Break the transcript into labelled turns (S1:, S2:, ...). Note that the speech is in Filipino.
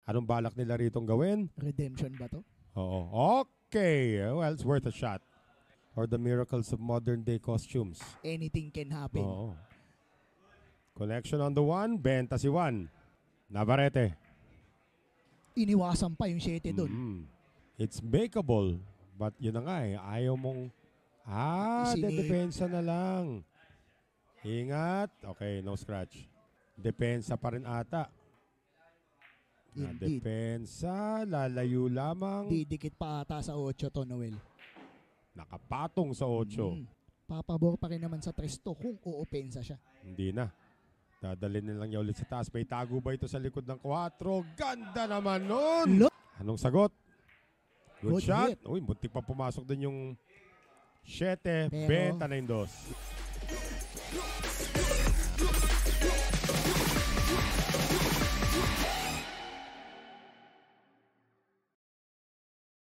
S1: Anong balak nila ritong gawin?
S2: Redemption ba to?
S1: Oo. Okay. Well, it's worth a shot. Or the miracles of modern day costumes.
S2: Anything can happen.
S1: Oo. Connection on the 1. Benta si Juan. Navarrete.
S2: Iniwasan pa yung 7 doon.
S1: It's makeable. But yun na nga eh. Ayaw mong... depensa na lang. Ingat. Okay, no scratch. Depensa pa rin ata. Depensa, lalayo lamang.
S2: Didikit pa ata sa 8 to, Noel.
S1: Nakapatong sa 8.
S2: Papabor pa rin naman sa 3 to kung uupensa siya.
S1: Hindi na. Dadalhin nilang niya ulit sa taas. May tago ba ito sa likod ng 4? Ganda naman nun! Anong sagot? Good shot. Uy, muntik pa pumasok din yung 7. Benta na yung 2.